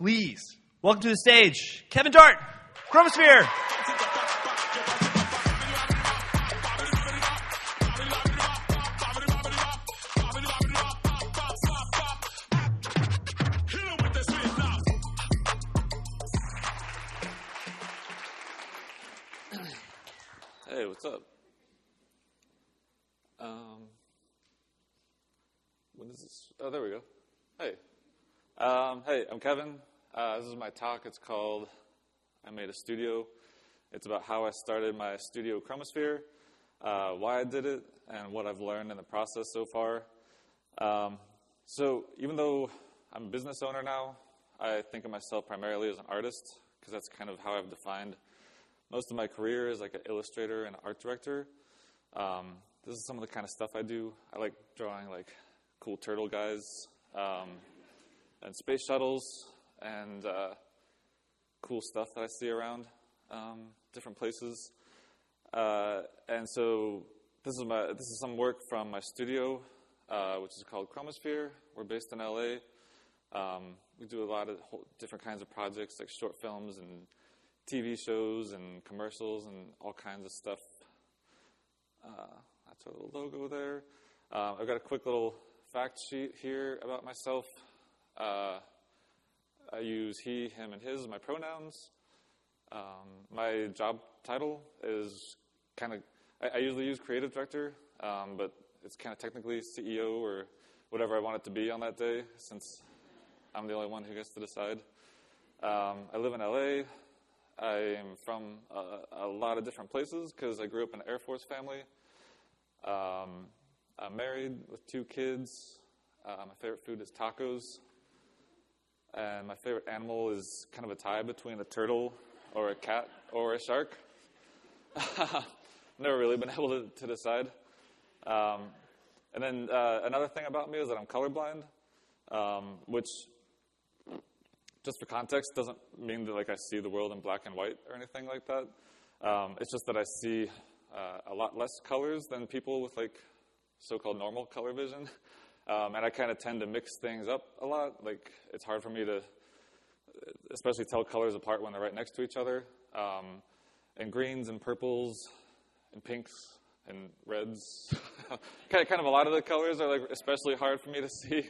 please welcome to the stage, Kevin Dart, Chromosphere. Hey, what's up? When is this? Oh, there we go. Hey. Hey, I'm Kevin. This is my talk. It's called I Made a Studio. It's about how I started my studio Chromosphere, why I did it, and what I've learned in the process so far. So even though I'm a business owner now, I think of myself primarily as an artist, because that's kind of how I've defined most of my career as like an illustrator and art director. This is some of the kind of stuff I do. I like drawing like cool turtle guys and space shuttles and cool stuff that I see around different places. And so this is some work from my studio, which is called Chromosphere. We're based in LA. We do a lot of different kinds of projects like short films and TV shows and commercials and all kinds of stuff. That's our little logo there. I've got a quick little fact sheet here about myself. I use he, him, and his as my pronouns. My job title is kind of, I usually use creative director, but it's kind of technically CEO or whatever I want it to be on that day, since I'm the only one who gets to decide. I live in LA. I am from a lot of different places because I grew up in an Air Force family. I'm married with 2 kids. My favorite food is tacos. And my favorite animal is kind of a tie between a turtle or a cat or a shark. Never really been able to decide. And then another thing about me is that I'm colorblind, which, just for context, doesn't mean that like I see the world in black and white or anything like that. It's just that I see a lot less colors than people with like so-called normal color vision. And I kind of tend to mix things up a lot. Like, it's hard for me to especially tell colors apart when they're right next to each other. And greens and purples and pinks and reds. kind of a lot of the colors are like especially hard for me to see.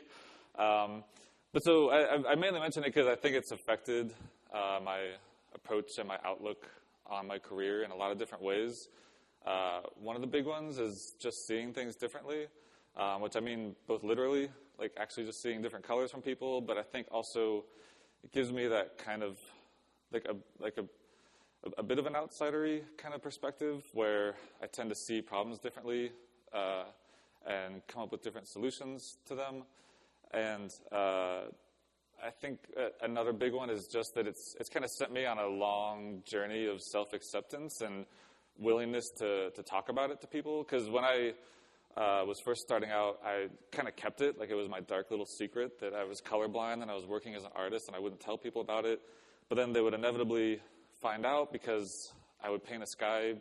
But so I mainly mention it because I think it's affected my approach and my outlook on my career in a lot of different ways. One of the big ones is just seeing things differently, which I mean both literally, like actually just seeing different colors from people, but I think also it gives me that kind of like a bit of an outsidery kind of perspective where I tend to see problems differently and come up with different solutions to them. And I think another big one is just that it's kind of sent me on a long journey of self-acceptance and willingness to talk about it to people. Because when I was first starting out, I kind of kept it. Like it was my dark little secret that I was colorblind and I was working as an artist and I wouldn't tell people about it. But then they would inevitably find out because I would paint a sky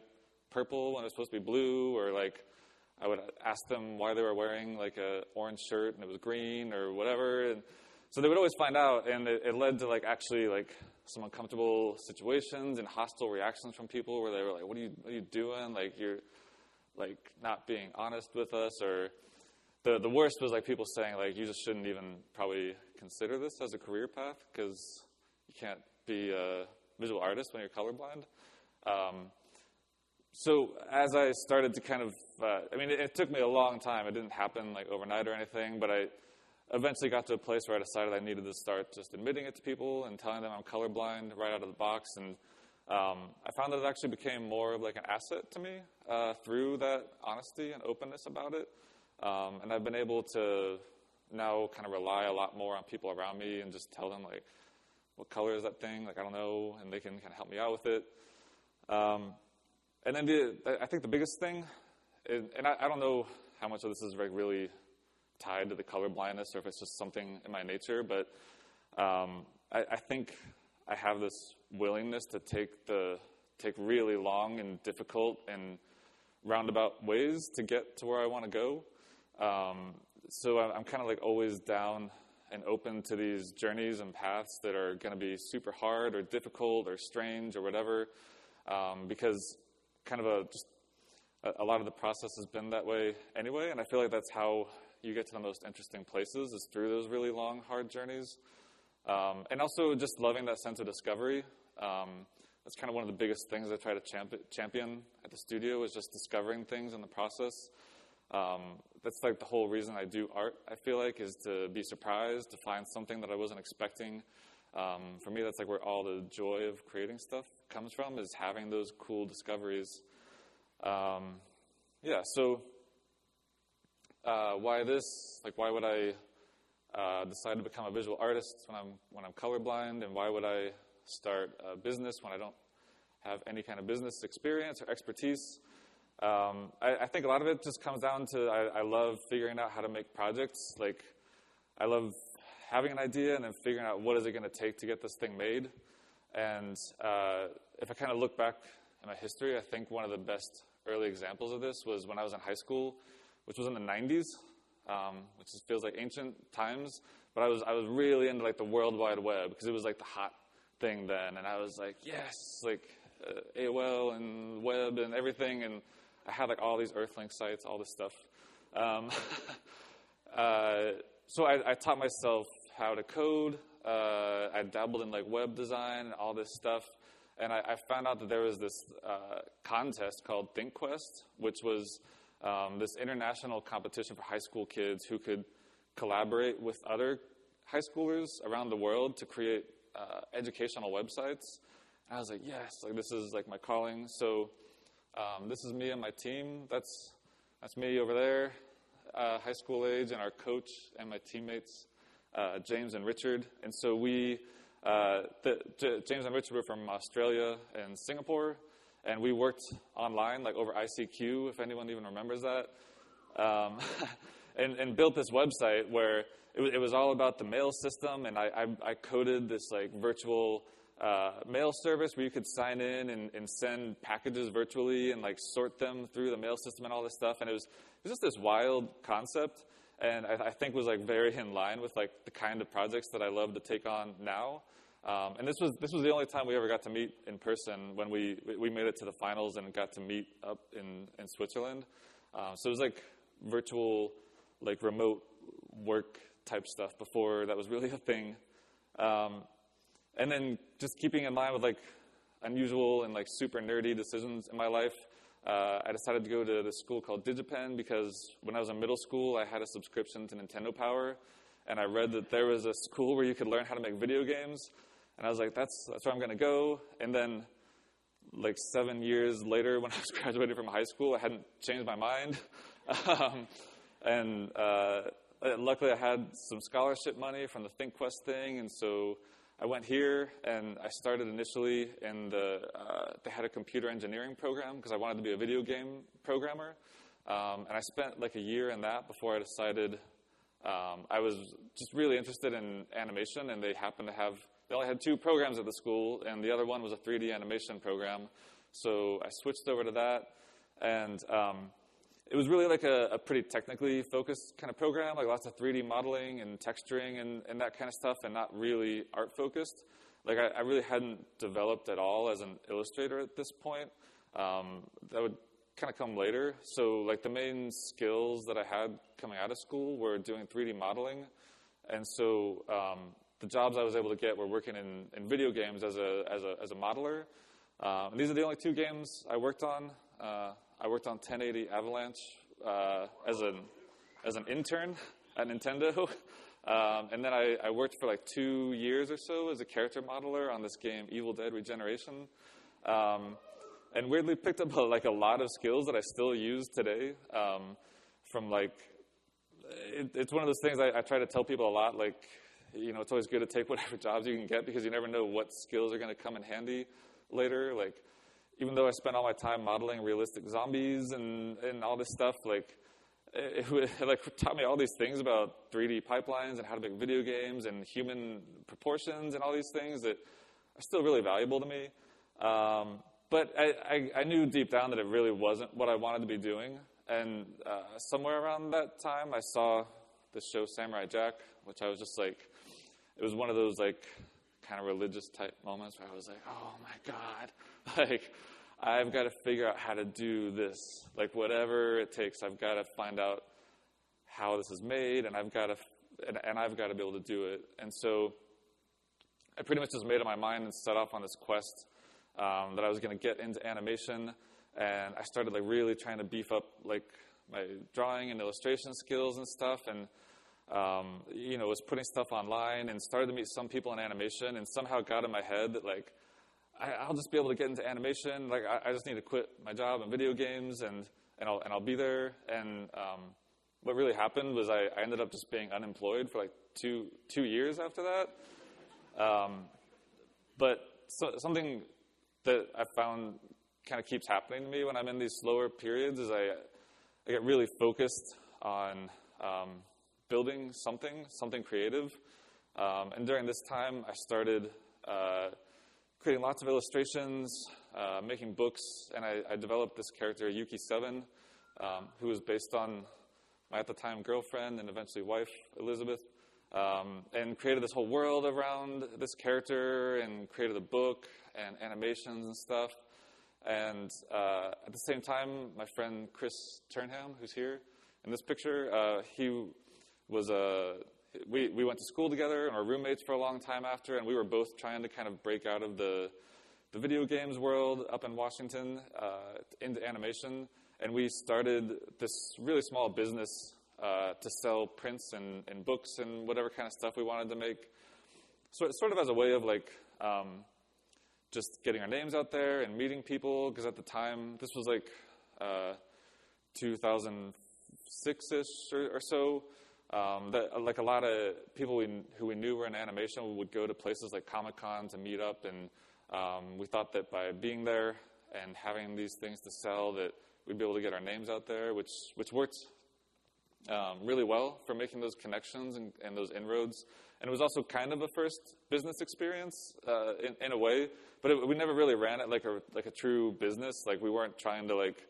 purple when it was supposed to be blue, or like I would ask them why they were wearing like a orange shirt and it was green or whatever. And so they would always find out, and it led to like actually like some uncomfortable situations and hostile reactions from people where they were like, what are you doing? Like you're like not being honest with us. Or the worst was like people saying like, you just shouldn't even probably consider this as a career path because you can't be a visual artist when you're colorblind. So as I started to kind of, I mean, it took me a long time. It didn't happen like overnight or anything, but I eventually got to a place where I decided I needed to start just admitting it to people and telling them I'm colorblind right out of the box. And I found that it actually became more of like an asset to me through that honesty and openness about it. And I've been able to now kind of rely a lot more on people around me and just tell them like, what color is that thing? Like, I don't know. And they can kind of help me out with it. And then I think the biggest thing, and I don't know how much of this is like really tied to the color blindness or if it's just something in my nature, but I think I have this willingness to take really long and difficult and roundabout ways to get to where I want to go. So I'm kind of like always down and open to these journeys and paths that are going to be super hard or difficult or strange or whatever, because kind of a lot of the process has been that way anyway, and I feel like that's how you get to the most interesting places, is through those really long, hard journeys. And also just loving that sense of discovery. That's kind of one of the biggest things I try to champion at the studio, is just discovering things in the process. That's like the whole reason I do art, I feel like, is to be surprised, to find something that I wasn't expecting. For me, that's like where all the joy of creating stuff comes from, is having those cool discoveries. So why this? Like, why would I decide to become a visual artist when I'm colorblind, and why would I start a business when I don't have any kind of business experience or expertise? I think a lot of it just comes down to I love figuring out how to make projects. Like, I love having an idea and then figuring out what is it going to take to get this thing made. And if I kind of look back in my history, I think one of the best early examples of this was when I was in high school, which was in the 90s, which feels like ancient times. But I was really into like the World Wide Web, because it was like the hot thing then, and I was like, yes, like AOL and web and everything, and I had like all these Earthlink sites, all this stuff. So I taught myself how to code. I dabbled in like web design and all this stuff, and I found out that there was this contest called ThinkQuest, which was this international competition for high school kids who could collaborate with other high schoolers around the world to create educational websites. And I was like, yes, like this is like my calling. So this is me and my team. That's me over there, high school age, and our coach and my teammates, James and Richard. And so James and Richard were from Australia and Singapore, and we worked online, like over ICQ, if anyone even remembers that, and built this website where it was all about the mail system, and I coded this like virtual mail service where you could sign in and send packages virtually and like sort them through the mail system and all this stuff. And it was just this wild concept, and I think was like very in line with like the kind of projects that I love to take on now. And this was the only time we ever got to meet in person, when we made it to the finals and got to meet up in Switzerland. So it was like virtual, like remote work type stuff before that was really a thing. And then just keeping in line with like unusual and like super nerdy decisions in my life, I decided to go to this school called DigiPen, because when I was in middle school, I had a subscription to Nintendo Power, and I read that there was a school where you could learn how to make video games, and I was like, that's where I'm going to go. And then like 7 years later, when I was graduating from high school, I hadn't changed my mind. Luckily, I had some scholarship money from the ThinkQuest thing, and so I went here, and I started initially in they had a computer engineering program, because I wanted to be a video game programmer. And I spent like a year in that before I decided I was just really interested in animation, and they only had 2 programs at the school, and the other one was a 3D animation program. So I switched over to that, and it was really like a pretty technically focused kind of program, like lots of 3D modeling and texturing and that kind of stuff, and not really art focused. Like I really hadn't developed at all as an illustrator at this point. That would kind of come later. So like the main skills that I had coming out of school were doing 3D modeling, and so the jobs I was able to get were working in video games as a modeler. And these are the only 2 games I worked on. I worked on 1080 Avalanche as an intern at Nintendo. And then I worked for like 2 years or so as a character modeler on this game, Evil Dead Regeneration. And weirdly picked up like a lot of skills that I still use today. From like, it's one of those things I try to tell people a lot, like, you know, it's always good to take whatever jobs you can get, because you never know what skills are going to come in handy later. Like, even though I spent all my time modeling realistic zombies and all this stuff, like, it like taught me all these things about 3D pipelines and how to make video games and human proportions and all these things that are still really valuable to me. But I knew deep down that it really wasn't what I wanted to be doing. And somewhere around that time, I saw this show Samurai Jack, which I was just like, it was one of those like kind of religious type moments where I was like, oh my God, like I've got to figure out how to do this, like whatever it takes. I've got to find out how this is made, and I've got to be able to do it. And so I pretty much just made up my mind and set off on this quest that I was going to get into animation, and I started like really trying to beef up like my drawing and illustration skills and stuff, and was putting stuff online and started to meet some people in animation, and somehow got in my head that like I'll just be able to get into animation. Like I just need to quit my job in video games, and I'll be there. And what really happened was I ended up just being unemployed for like two years after that. But something that I found kind of keeps happening to me when I'm in these slower periods is I get really focused on building something creative. And during this time, I started creating lots of illustrations, making books, and I developed this character, Yuki 7, who was based on my, at the time, girlfriend and eventually wife, Elizabeth, and created this whole world around this character and created a book and animations and stuff. And at the same time, my friend Chris Turnham, who's here in this picture, he was we went to school together and were roommates for a long time after, and we were both trying to kind of break out of the video games world up in Washington into animation. And we started this really small business to sell prints and books and whatever kind of stuff we wanted to make. So sort of as a way of like just getting our names out there and meeting people, because at the time, this was like 2006-ish or so, that like a lot of people who we knew were in animation would go to places like Comic-Con to meet up, and we thought that by being there and having these things to sell that we'd be able to get our names out there, which worked really well for making those connections and those inroads. And it was also kind of a first business experience in a way, but we never really ran it like a true business. Like we weren't trying to like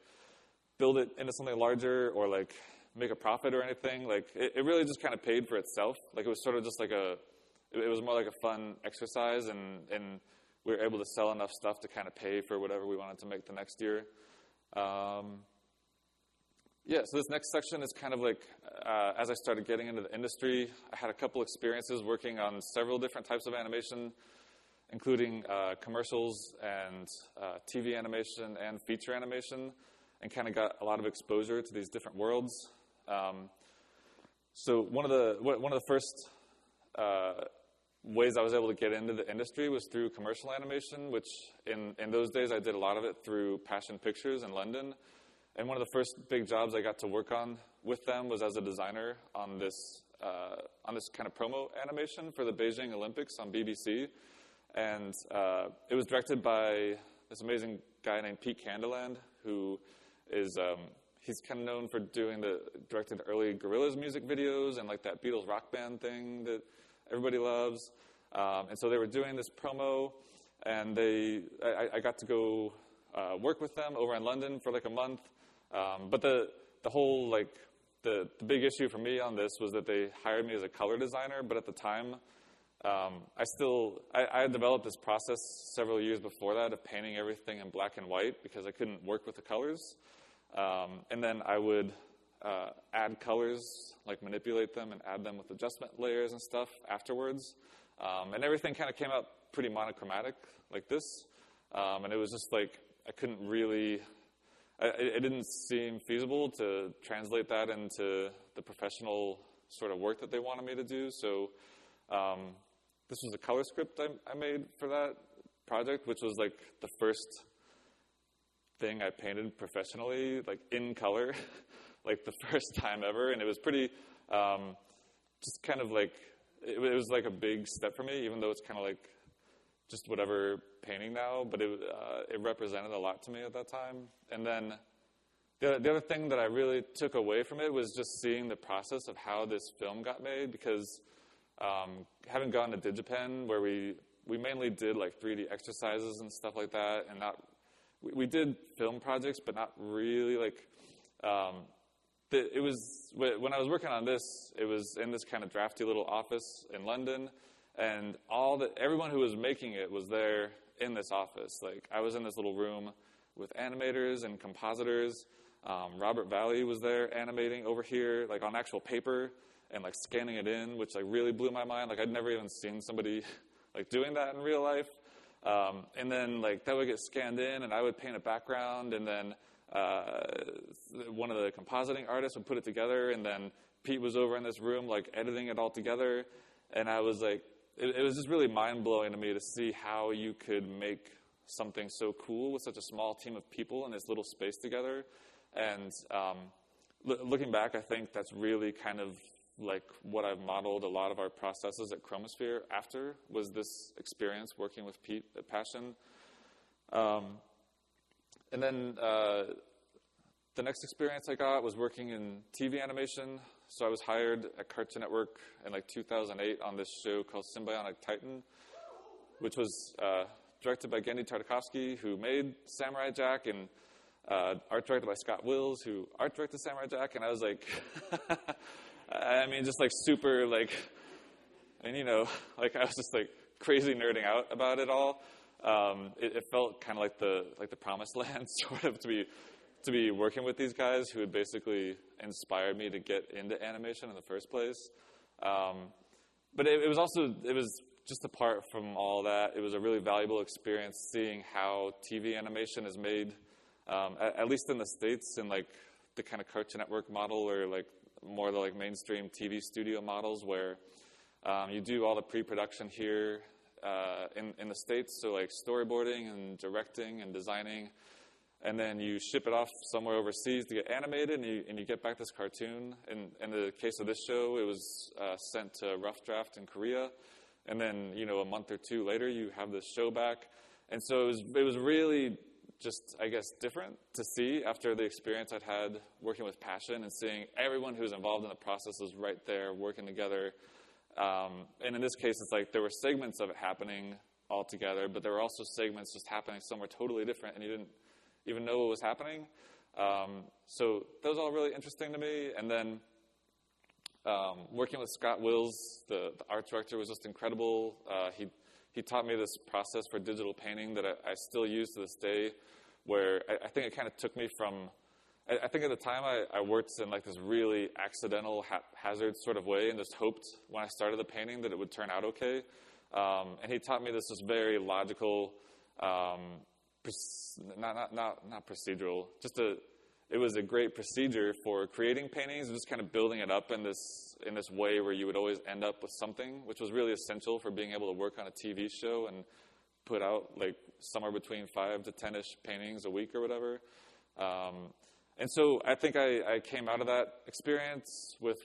build it into something larger or like make a profit or anything. Like it really just kind of paid for itself. Like it was sort of just like it was more like a fun exercise, and we were able to sell enough stuff to kind of pay for whatever we wanted to make the next year. So this next section is kind of like, as I started getting into the industry, I had a couple experiences working on several different types of animation, including commercials and TV animation and feature animation, and kind of got a lot of exposure to these different worlds. So one of the first ways I was able to get into the industry was through commercial animation, which in those days I did a lot of it through Passion Pictures in London. And one of the first big jobs I got to work on with them was as a designer on this kind of promo animation for the Beijing Olympics on BBC. And it was directed by this amazing guy named Pete Candeland, who is he's kind of known for directed early Gorillaz music videos and like that Beatles rock band thing that everybody loves. And so they were doing this promo, and I got to go work with them over in London for like a month. But the whole, like, the big issue for me on this was that they hired me as a color designer, but at the time, I had developed this process several years before that of painting everything in black and white because I couldn't work with the colors. And then I would add colors, like manipulate them and add them with adjustment layers and stuff afterwards. And everything kind of came out pretty monochromatic like this. And it was just like, I couldn't really... It didn't seem feasible to translate that into the professional sort of work that they wanted me to do. So this was a color script I made for that project, which was like the first thing I painted professionally, like in color, like the first time ever. And it was pretty, just kind of like, it was like a big step for me, even though it's kind of like just whatever painting now, but it represented a lot to me at that time. And then the other thing that I really took away from it was just seeing the process of how this film got made, because having gone to DigiPen, where we mainly did like 3D exercises and stuff like that, and we did film projects, but not really like it was when I was working on this, it was in this kind of drafty little office in London, and everyone who was making it was there in this office. Like, I was in this little room with animators and compositors. Robert Valley was there animating over here, like on actual paper, and like scanning it in, which like really blew my mind. Like, I'd never even seen somebody like doing that in real life. And then like that would get scanned in, and I would paint a background, and then one of the compositing artists would put it together, and then Pete was over in this room like editing it all together. And I was like, it was just really mind-blowing to me to see how you could make something so cool with such a small team of people in this little space together. And looking back, I think that's really kind of like what I've modeled a lot of our processes at Chromosphere after, was this experience working with Pete at Passion. And then the next experience I got was working in TV animation. So I was hired at Cartoon Network in like 2008 on this show called Symbionic Titan, which was directed by Genndy Tartakovsky, who made Samurai Jack, and art directed by Scott Wills, who art directed Samurai Jack. And I was like, I mean, just like super like, and you know, like I was just like crazy nerding out about it all. It felt kind of like the promised land, sort of, to be working with these guys who had basically inspired me to get into animation in the first place. But it was just apart from all that, it was a really valuable experience seeing how TV animation is made, at least in the States, in like the kind of Cartoon Network model, or like more the like mainstream TV studio models, where you do all the pre-production here in the States, so like storyboarding and directing and designing, and then you ship it off somewhere overseas to get animated, and you get back this cartoon. In the case of this show, it was sent to Rough Draft in Korea, and then, you know, a month or two later, you have this show back. And so it was really just, I guess, different to see after the experience I'd had working with Passion, and seeing everyone who's involved in the process was right there working together. And in this case, it's like there were segments of it happening all together, but there were also segments just happening somewhere totally different, and you didn't even know what was happening. So that was all really interesting to me. And then working with Scott Wills, the art director, was just incredible. He taught me this process for digital painting that I still use to this day, where I think it kind of took me from, I think at the time I worked in like this really accidental, haphazard sort of way, and just hoped when I started the painting that it would turn out okay. And he taught me this just very logical, not procedural, it was a great procedure for creating paintings, and just kind of building it up in this way where you would always end up with something, which was really essential for being able to work on a TV show and put out like somewhere between 5 to 10-ish paintings a week or whatever. And so I think I came out of that experience with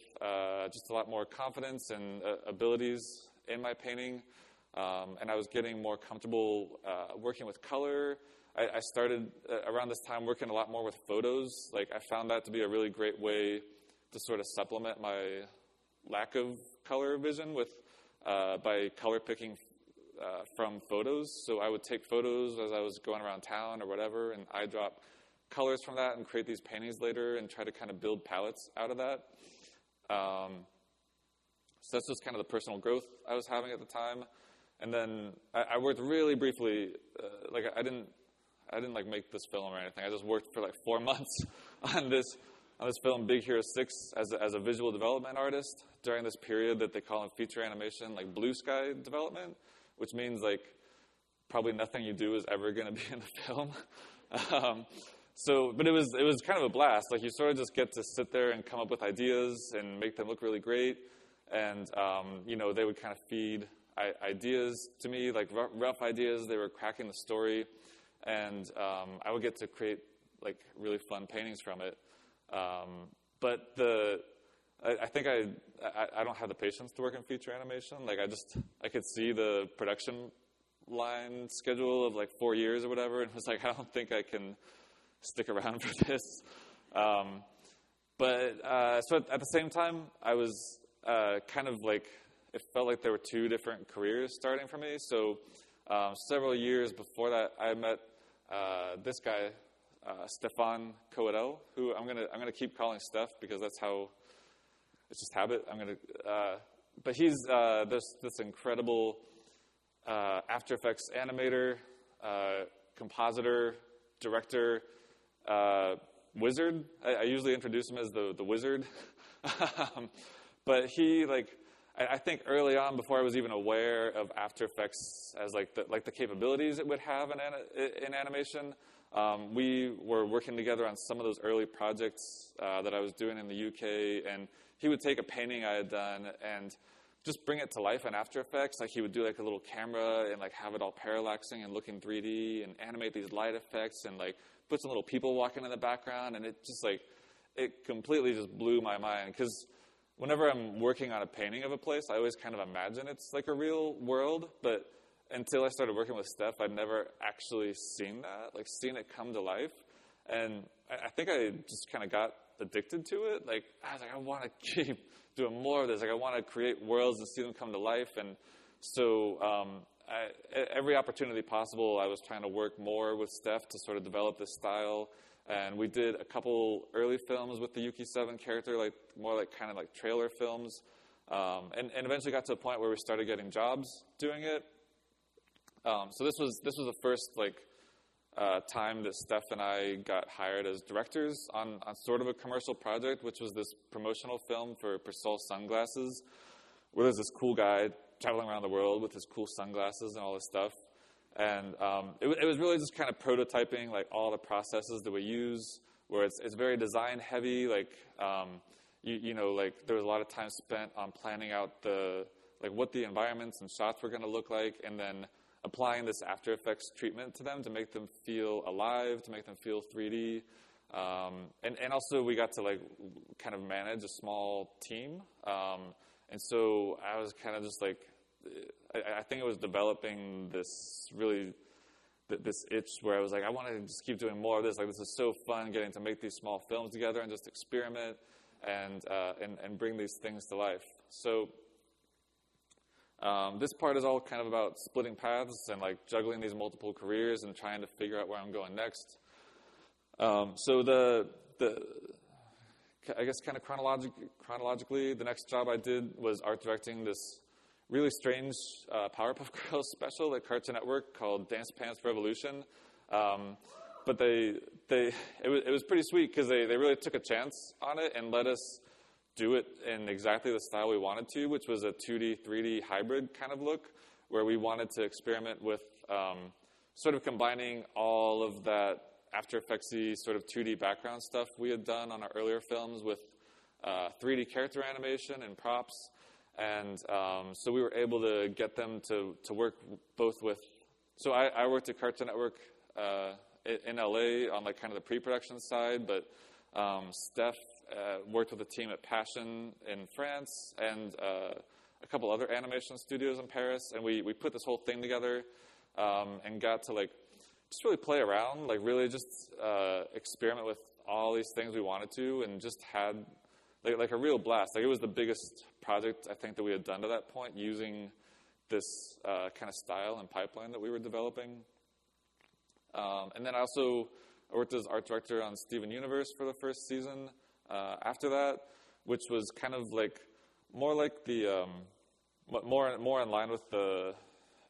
just a lot more confidence and abilities in my painting, and I was getting more comfortable working with color. I started around this time working a lot more with photos. Like, I found that to be a really great way to sort of supplement my lack of color vision with by color picking from photos. So I would take photos as I was going around town or whatever, and I drop colors from that and create these paintings later and try to kind of build palettes out of that. So that's just kind of the personal growth I was having at the time. And then I worked really briefly, like I didn't like make this film or anything. I just worked for like 4 months on this film, Big Hero 6, as a visual development artist during this period that they call in feature animation like blue sky development, which means like probably nothing you do is ever going to be in the film. But it was kind of a blast. Like, you sort of just get to sit there and come up with ideas and make them look really great. And, they would kind of feed ideas to me, like rough ideas. They were cracking the story. And I would get to create like really fun paintings from it. But I think I don't have the patience to work in feature animation. Like, I could see the production line schedule of like 4 years or whatever, and was like, I don't think I can stick around for this. So at the same time, I was kind of like, it felt like there were 2 different careers starting for me. So several years before that, I met this guy, Stefan Coadel, who I'm gonna keep calling Steph because that's how it's just habit. But he's this incredible After Effects animator, compositor, director, wizard. I usually introduce him as the wizard. But he, I think early on, before I was even aware of After Effects as the capabilities it would have in animation, we were working together on some of those early projects that I was doing in the UK, and he would take a painting I had done and just bring it to life in After Effects. Like he would do a little camera and have it all parallaxing and looking 3D and animate these light effects and put some little people walking in the background, and it just it completely just blew my mind, because whenever I'm working on a painting of a place, I always kind of imagine it's a real world, but until I started working with Steph, I'd never actually seen that, seen it come to life. And I think I just kind of got addicted to it. I was I want to keep doing more of this. I want to create worlds and see them come to life. And so every opportunity possible, I was trying to work more with Steph to sort of develop this style. And we did a couple early films with the Yuki 7 character, more kind of trailer films. And eventually got to a point where we started getting jobs doing it. So this was the first time that Steph and I got hired as directors on sort of a commercial project, which was this promotional film for Persol sunglasses, where there's this cool guy traveling around the world with his cool sunglasses and all this stuff. And it was really just kind of prototyping all the processes that we use, where it's very design heavy. There was a lot of time spent on planning out what the environments and shots were going to look like, and then applying this After Effects treatment to them to make them feel alive, to make them feel 3D. And also we got to kind of manage a small team. And so I was kind of just I think it was developing this itch where I was I want to just keep doing more of this. This is so fun getting to make these small films together and just experiment and bring these things to life. So this part is all kind of about splitting paths and juggling these multiple careers and trying to figure out where I'm going next. So I guess kind of chronologically, the next job I did was art directing this really strange Powerpuff Girls special at Cartoon Network called Dance Pants Revolution. But it was pretty sweet because they really took a chance on it and let us do it in exactly the style we wanted to, which was a 2D, 3D hybrid kind of look, where we wanted to experiment with sort of combining all of that After Effects-y sort of 2D background stuff we had done on our earlier films with 3D character animation and props. And so we were able to get them to work both with... So I worked at Cartoon Network in LA on kind of the pre-production side, but Steph worked with a team at Passion in France and a couple other animation studios in Paris, and we put this whole thing together and got to just really play around, really just experiment with all these things we wanted to, and just had a real blast. It was the biggest project I think that we had done to that point, using this kind of style and pipeline that we were developing. And then I also worked as art director on Steven Universe for the first season after that, which was kind of more in line with the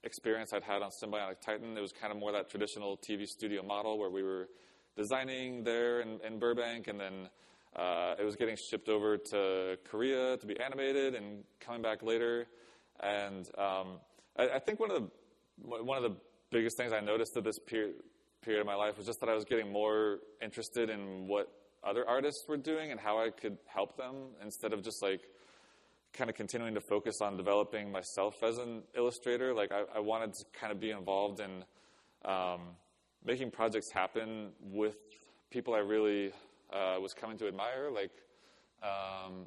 experience I'd had on Symbiotic Titan. It was kind of more that traditional TV studio model where we were designing there in Burbank, and then it was getting shipped over to Korea to be animated and coming back later. And I think one of the biggest things I noticed at this period of my life was just that I was getting more interested in what other artists were doing and how I could help them, instead of just kind of continuing to focus on developing myself as an illustrator. I wanted to kind of be involved in making projects happen with people I really was coming to admire.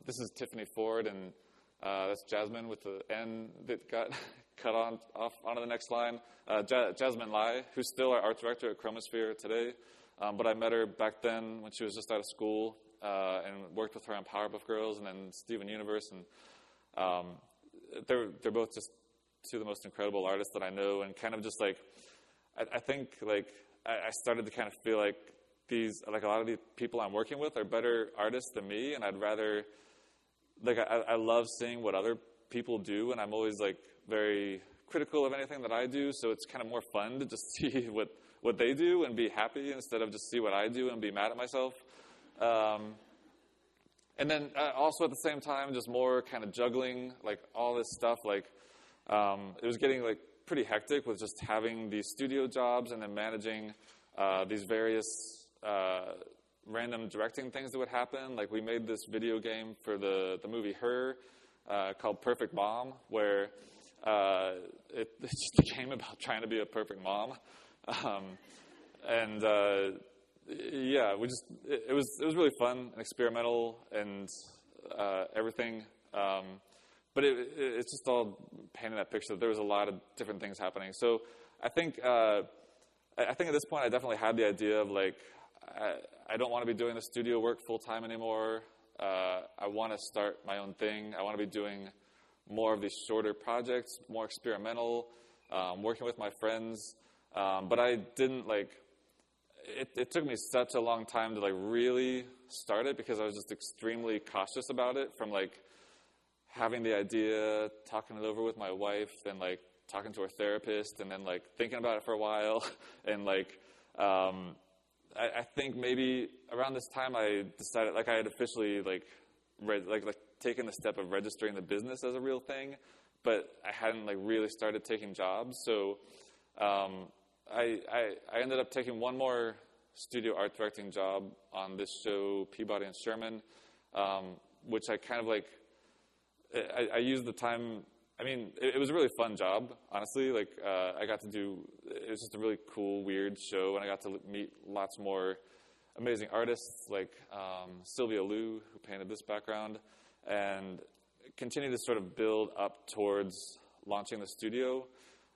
This is Tiffany Ford, and that's Jasmine with the N that got cut off onto the next line. Jasmine Lai, who's still our art director at Chromosphere today. But I met her back then when she was just out of school, and worked with her on Powerpuff Girls and then Steven Universe. And they're both just two of the most incredible artists that I know, and kind of just I think I started to kind of feel a lot of the people I'm working with are better artists than me, and I'd rather, I love seeing what other people do, and I'm always very critical of anything that I do, so it's kind of more fun to just see what they do and be happy instead of just see what I do and be mad at myself. And then also at the same time, just more kind of juggling all this stuff. It was getting pretty hectic with just having these studio jobs and then managing these various random directing things that would happen. We made this video game for the movie Her called Perfect Mom, where it's just a game about trying to be a perfect mom. Yeah, it was really fun and experimental and everything. But it's just all painting that picture that there was a lot of different things happening. So I think at this point I definitely had the idea of I don't want to be doing the studio work full time anymore. I want to start my own thing. I want to be doing more of these shorter projects, more experimental, working with my friends. But I didn't it took me such a long time to really start it because I was just extremely cautious about it, from having the idea, talking it over with my wife, and talking to our therapist, and then thinking about it for a while. And I think maybe around this time I decided I had officially taken the step of registering the business as a real thing, but I hadn't really started taking jobs. So I ended up taking one more studio art directing job on this show, Peabody and Sherman, which I kind of I used the time. I mean, it was a really fun job, honestly. I got to do, it was just a really cool, weird show, and I got to meet lots more amazing artists like Sylvia Liu, who painted this background, and continue to sort of build up towards launching the studio.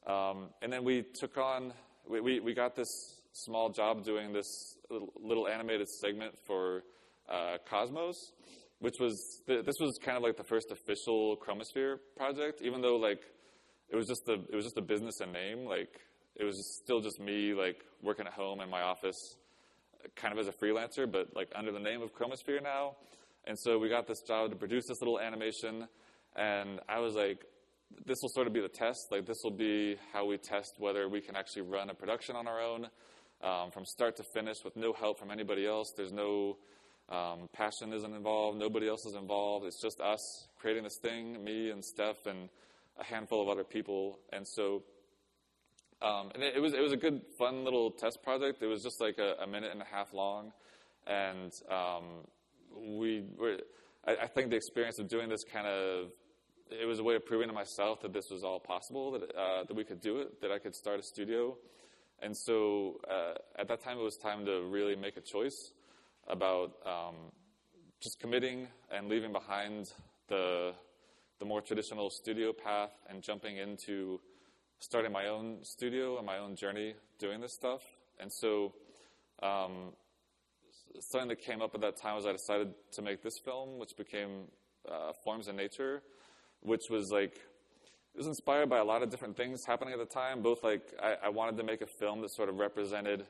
And then we took on, we got this small job doing this little animated segment for Cosmos, which was, this was kind of the first official Chromosphere project, even though it was just a business and name. It was still just me working at home in my office, kind of as a freelancer, but under the name of Chromosphere now. And so we got this job to produce this little animation, and I was this will sort of be the test. This will be how we test whether we can actually run a production on our own, from start to finish with no help from anybody else. There's no passion isn't involved. Nobody else is involved. It's just us creating this thing, me and Steph and a handful of other people. And so, and it was a good, fun little test project. It was just a minute and a half long, and I think the experience of doing this it was a way of proving to myself that this was all possible, that we could do it, that I could start a studio. And so at that time, it was time to really make a choice about just committing and leaving behind the more traditional studio path and jumping into starting my own studio and my own journey doing this stuff. And so something that came up at that time was I decided to make this film, which became Forms in Nature, which was it was inspired by a lot of different things happening at the time. Both I wanted to make a film that sort of represented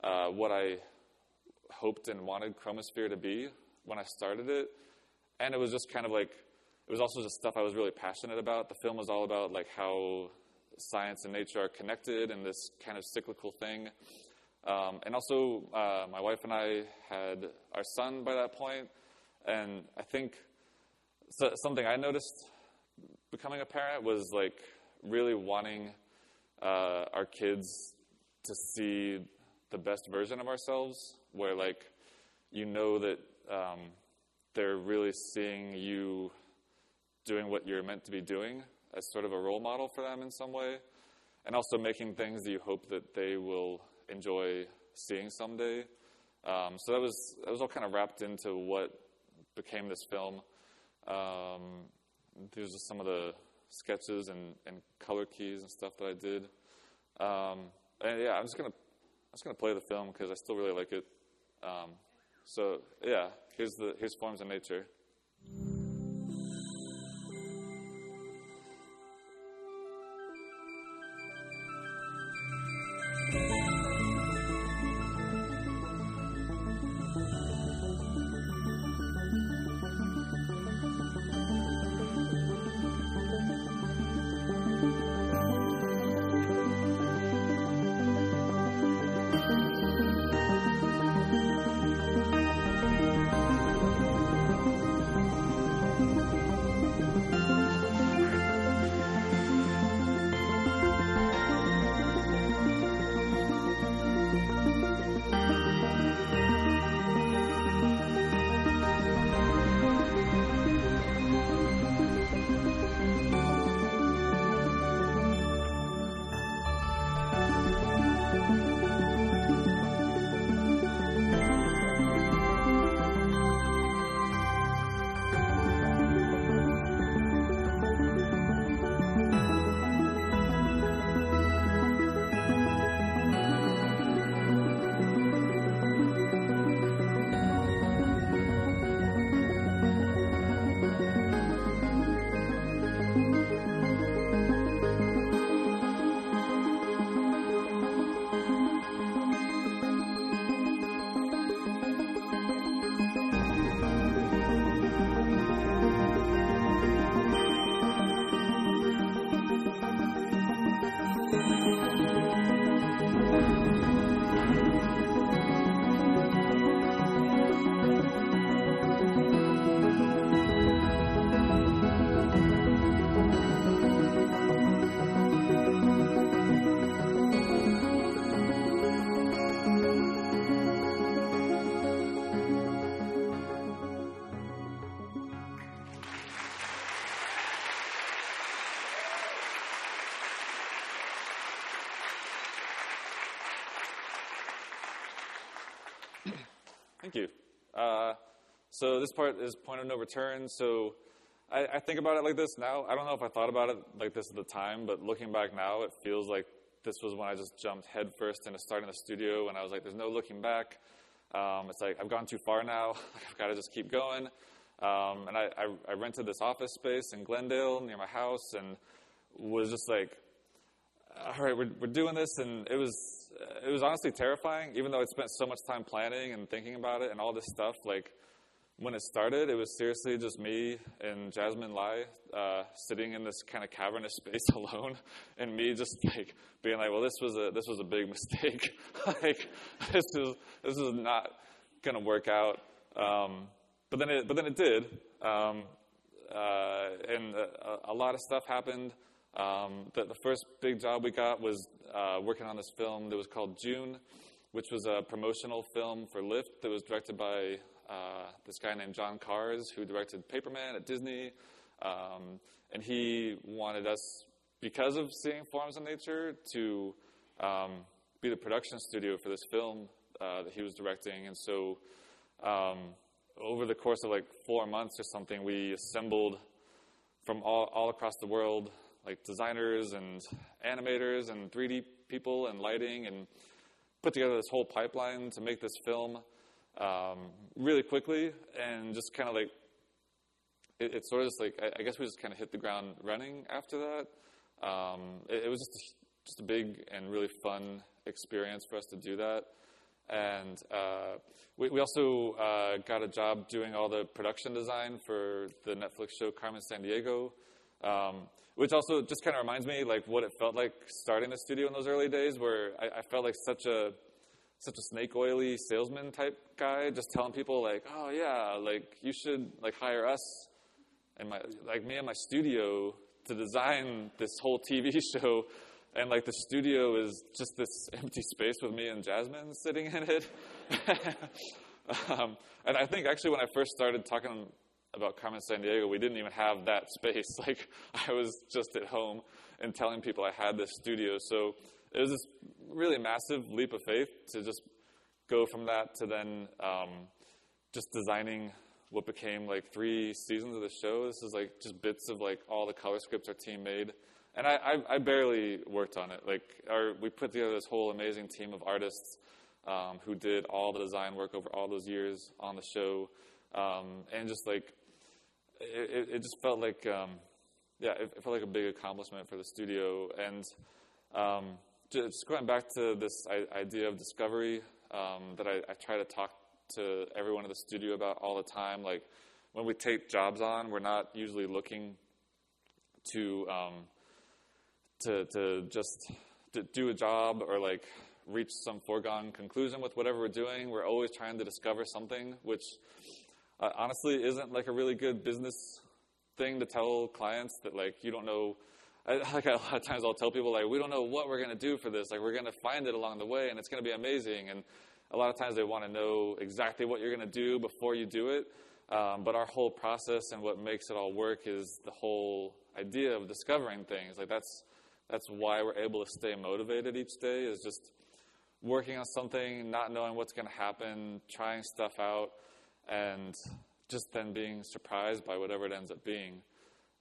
what I hoped and wanted Chromosphere to be when I started it, and it was just kind of it was also just stuff I was really passionate about. The film was all about how science and nature are connected in this kind of cyclical thing. And also, my wife and I had our son by that point, and I think something I noticed becoming a parent was really wanting our kids to see the best version of ourselves, where that they're really seeing you doing what you're meant to be doing as sort of a role model for them in some way, and also making things that you hope that they will enjoy seeing someday. So that was all kind of wrapped into what became this film. These are some of the sketches and color keys and stuff that I did. And yeah, I'm just gonna play the film because I still really like it. So yeah, here's Forms in Nature. Thank you. So this part is point of no return. So I think about it like this now. I don't know if I thought about it like this at the time, but looking back now, it feels like this was when I just jumped headfirst into starting the studio, and I was like, there's no looking back. It's like, I've gone too far now. I've got to just keep going. And I rented this office space in Glendale near my house and was just like, all right, we're doing this. And it was honestly terrifying, even though I'd spent so much time planning and thinking about it and all this stuff. Like, when it started, it was seriously just me and Jasmine Lai sitting in this kind of cavernous space alone, and me just like being like, well, this was a big mistake. Like, this is not gonna work out. But then it did, and a lot of stuff happened. The first big job we got was working on this film that was called June, which was a promotional film for Lyft that was directed by this guy named John Cars, who directed Paperman at Disney. And he wanted us, because of seeing Forms of Nature, to be the production studio for this film that he was directing. And so over the course of like 4 months or something, we assembled from all across the world, like designers and animators and 3D people and lighting, and put together this whole pipeline to make this film really quickly. And just kind of like, it's sort of just like, I guess we just kind of hit the ground running after that. It was just a big and really fun experience for us to do that. And we also got a job doing all the production design for the Netflix show Carmen Sandiego, which also just kind of reminds me like what it felt like starting the studio in those early days, where I felt like such a snake oily salesman type guy, just telling people like, oh yeah, like you should like hire us and me and my studio to design this whole TV show. And like the studio is just this empty space with me and Jasmine sitting in it. And I think actually when I first started talking about Carmen Sandiego, we didn't even have that space. Like I was just at home and telling people I had this studio. So it was this really massive leap of faith to just go from that to then just designing what became like 3 seasons of the show. This is like just bits of like all the color scripts our team made. And I barely worked on it. Like, we put together this whole amazing team of artists who did all the design work over all those years on the show. And just like, it just felt like, it felt like a big accomplishment for the studio. And just going back to this idea of discovery that I try to talk to everyone in the studio about all the time. Like, when we take jobs on, we're not usually looking to just do a job or like reach some foregone conclusion with whatever we're doing. We're always trying to discover something, which honestly isn't like a really good business thing to tell clients, that like you don't know. Like a lot of times I'll tell people like, we don't know what we're going to do for this. Like we're going to find it along the way and it's going to be amazing. And a lot of times they want to know exactly what you're going to do before you do it. But our whole process and what makes it all work is the whole idea of discovering things. Like that's why we're able to stay motivated each day, is just working on something, not knowing what's going to happen, trying stuff out, and just then being surprised by whatever it ends up being.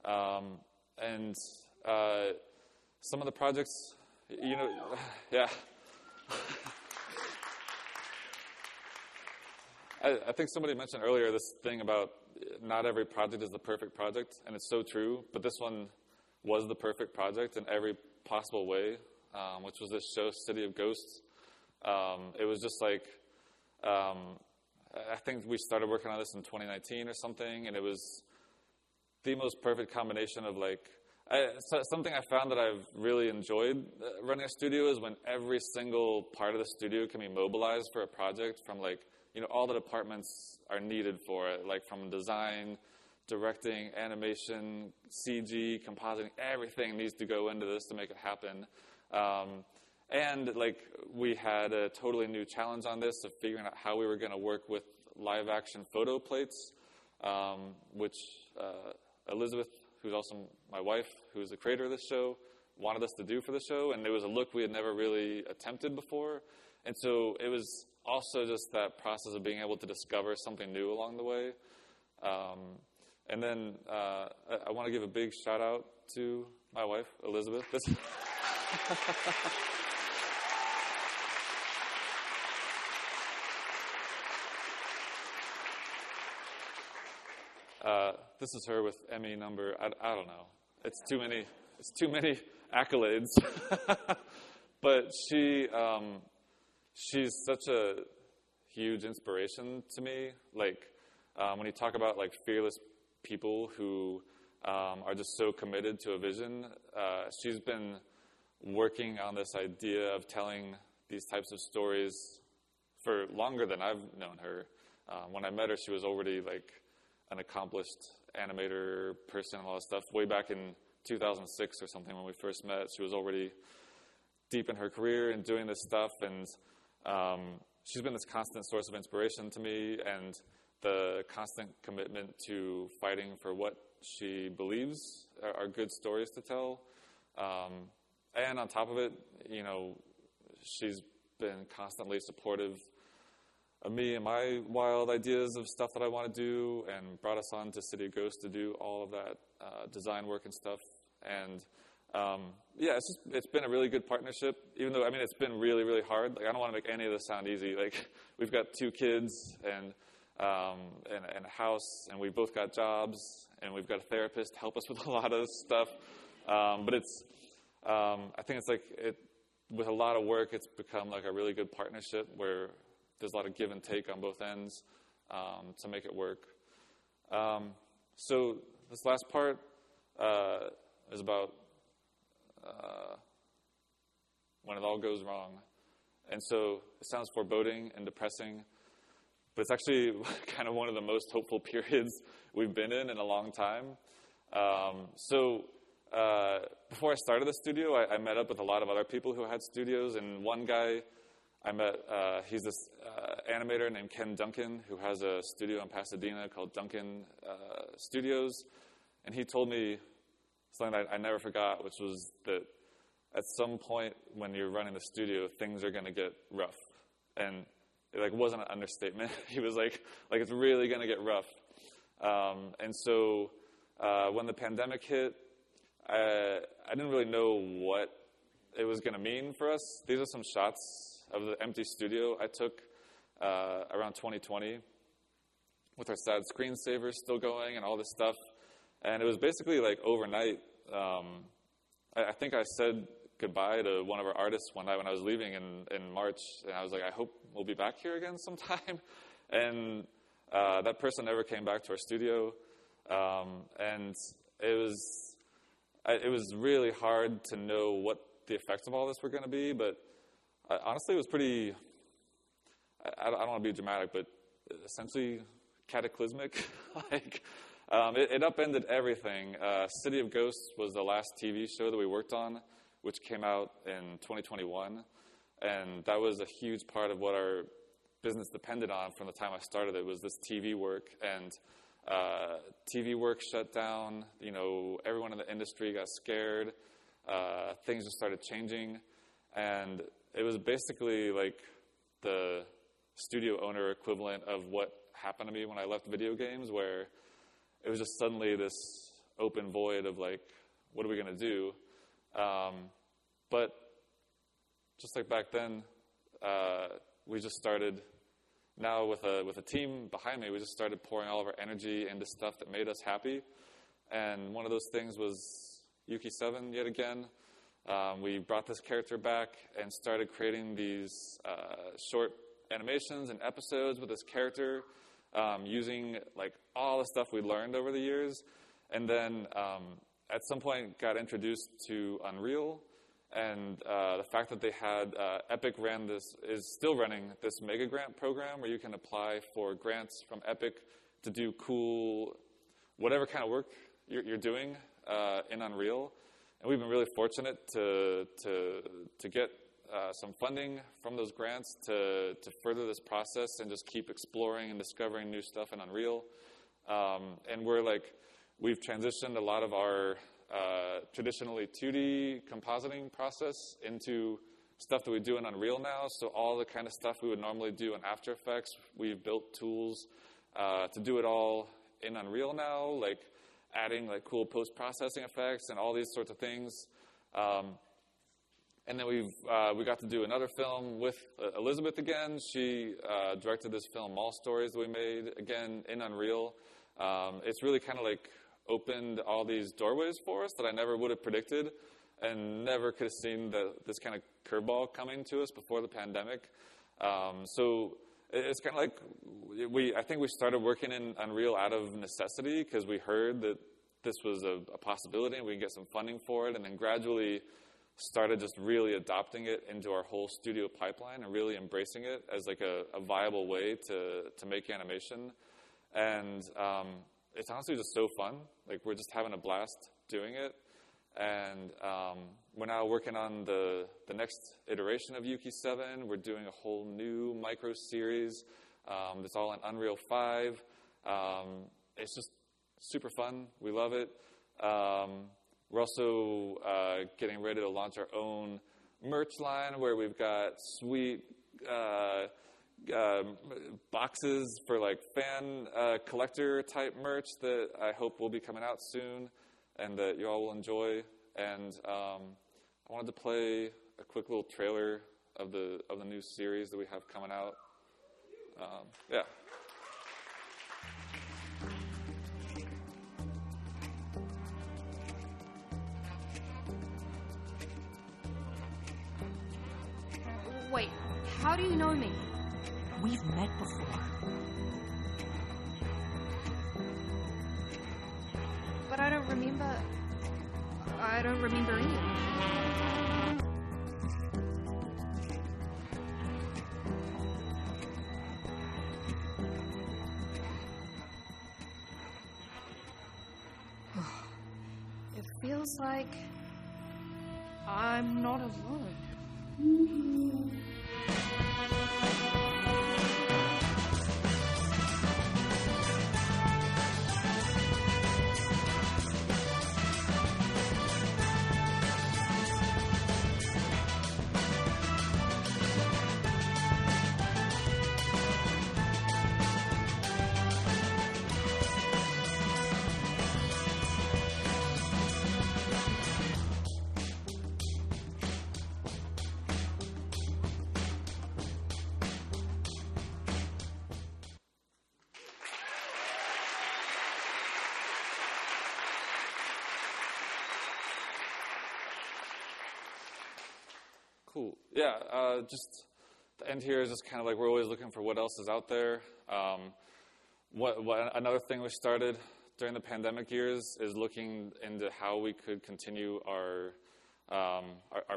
And some of the projects, yeah. I think somebody mentioned earlier this thing about not every project is the perfect project, and it's so true, but this one was the perfect project in every possible way, which was this show, City of Ghosts. It was just like, I think we started working on this in 2019 or something, and it was the most perfect combination of like, something I found that I've really enjoyed running a studio is when every single part of the studio can be mobilized for a project, from like, all the departments are needed for it, like from design, directing, animation, CG, compositing, everything needs to go into this to make it happen. And like we had a totally new challenge on this of figuring out how we were going to work with live action photo plates, which Elizabeth, who's also my wife, who's the creator of this show, wanted us to do for the show. And it was a look we had never really attempted before. And so it was also just that process of being able to discover something new along the way. And then I want to give a big shout out to my wife, Elizabeth. This is her with Emmy number, I don't know. It's too many accolades. But she's such a huge inspiration to me. Like, when you talk about like fearless people who are just so committed to a vision, she's been working on this idea of telling these types of stories for longer than I've known her. When I met her, she was already like an accomplished animator person and all that stuff. Way back in 2006 or something when we first met, she was already deep in her career and doing this stuff, and she's been this constant source of inspiration to me, and the constant commitment to fighting for what she believes are good stories to tell. And on top of it, you know, she's been constantly supportive of me and my wild ideas of stuff that I want to do, and brought us on to City of Ghosts to do all of that design work and stuff. And yeah, it's been a really good partnership, even though, I mean, it's been really, really hard. Like, I don't want to make any of this sound easy. Like, we've got 2 kids and a house, and we've both got jobs, and we've got a therapist to help us with a lot of stuff. But it's, I think it's like, with a lot of work, it's become like a really good partnership where there's a lot of give and take on both ends to make it work. So this last part is about when it all goes wrong. And so it sounds foreboding and depressing, but it's actually kind of one of the most hopeful periods we've been in a long time. So before I started the studio, I met up with a lot of other people who had studios, and one guy I met, he's this animator named Ken Duncan, who has a studio in Pasadena called Duncan Studios, and he told me something that I never forgot, which was that at some point when you're running the studio, things are going to get rough. And it like wasn't an understatement. He was like it's really going to get rough. And so when the pandemic hit, I didn't really know what it was going to mean for us. These are some shots of the empty studio I took around 2020 with our sad screensavers still going and all this stuff. And it was basically like overnight. I think I said goodbye to one of our artists one night when I was leaving in March. And I was like, I hope we'll be back here again sometime. And that person never came back to our studio. And it was really hard to know what the effects of all this were going to be. But honestly, it was pretty, I don't want to be dramatic, but essentially cataclysmic. It upended everything. City of Ghosts was the last TV show that we worked on, which came out in 2021. And that was a huge part of what our business depended on from the time I started. It was this TV work. And TV work shut down. You know, everyone in the industry got scared. Things just started changing. And it was basically like the studio owner equivalent of what happened to me when I left video games, where it was just suddenly this open void of like, what are we going to do? But just like back then, we just started, now with a team behind me, we just started pouring all of our energy into stuff that made us happy. And one of those things was Yuki 7 yet again. We brought this character back and started creating these short animations and episodes with this character, using like all the stuff we learned over the years. And then at some point got introduced to Unreal, and the fact that they had Epic is still running this mega grant program where you can apply for grants from Epic to do cool whatever kind of work you're doing in Unreal. And we've been really fortunate to get some funding from those grants to further this process and just keep exploring and discovering new stuff in Unreal. And we've transitioned a lot of our traditionally 2D compositing process into stuff that we do in Unreal now. So all the kind of stuff we would normally do in After Effects, we've built tools to do it all in Unreal now, like adding like cool post-processing effects and all these sorts of things. And then we got to do another film with Elizabeth again. She directed this film, Mall Stories, that we made, again, in Unreal. It's really kind of like opened all these doorways for us that I never would have predicted and never could have seen this kind of curveball coming to us before the pandemic. So it's kind of like I think we started working in Unreal out of necessity because we heard that this was a possibility and we could get some funding for it, and then gradually started just really adopting it into our whole studio pipeline and really embracing it as like a viable way to make animation. And it's honestly just so fun. Like, we're just having a blast doing it. And we're now working on the next iteration of Yuki 7. We're doing a whole new micro series that's all in Unreal 5. It's just super fun. We love it. We're also getting ready to launch our own merch line where we've got sweet boxes for like fan collector type merch that I hope will be coming out soon and that you all will enjoy. And I wanted to play a quick little trailer of the new series that we have coming out. Yeah. Wait, how do you know me? We've met before. But I don't remember any. It feels like I'm not alone. Cool. Yeah, just the end here is just kind of like we're always looking for what else is out there. Another thing we started during the pandemic years is looking into how we could continue our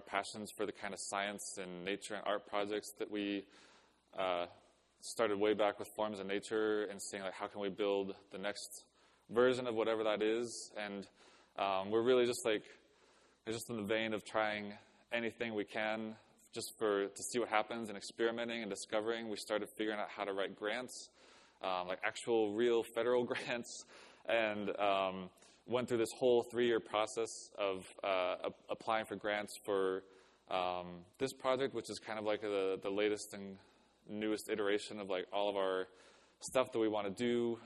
passions for the kind of science and nature and art projects that we started way back with Forms of Nature, and seeing like how can we build the next version of whatever that is. And we're really just like, we're just in the vein of trying anything we can just to see what happens, and experimenting and discovering. We started figuring out how to write grants, like actual real federal grants, and went through this whole 3-year process of applying for grants for this project, which is kind of like the latest and newest iteration of like all of our stuff that we want to do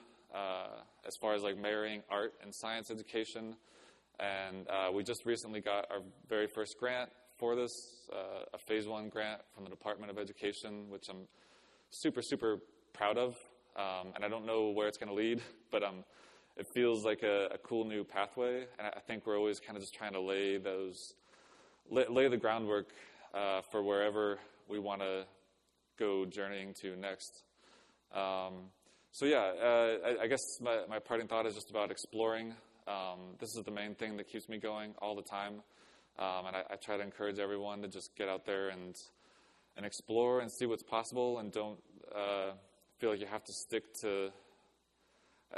as far as like marrying art and science education. And we just recently got our very first grant for this, a Phase 1 grant from the Department of Education, which I'm super, super proud of. And I don't know where it's going to lead, but it feels like a cool new pathway. And I think we're always kind of just trying to lay the groundwork for wherever we want to go journeying to next. So yeah, I guess my parting thought is just about exploring. This is the main thing that keeps me going all the time. And I try to encourage everyone to just get out there and explore and see what's possible, and don't feel like you have to stick to,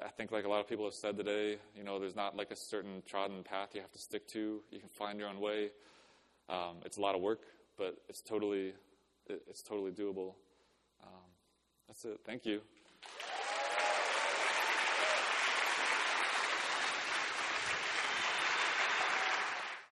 I think like a lot of people have said today, you know, there's not like a certain trodden path you have to stick to. You can find your own way. It's a lot of work, but it's totally doable. That's it. Thank you.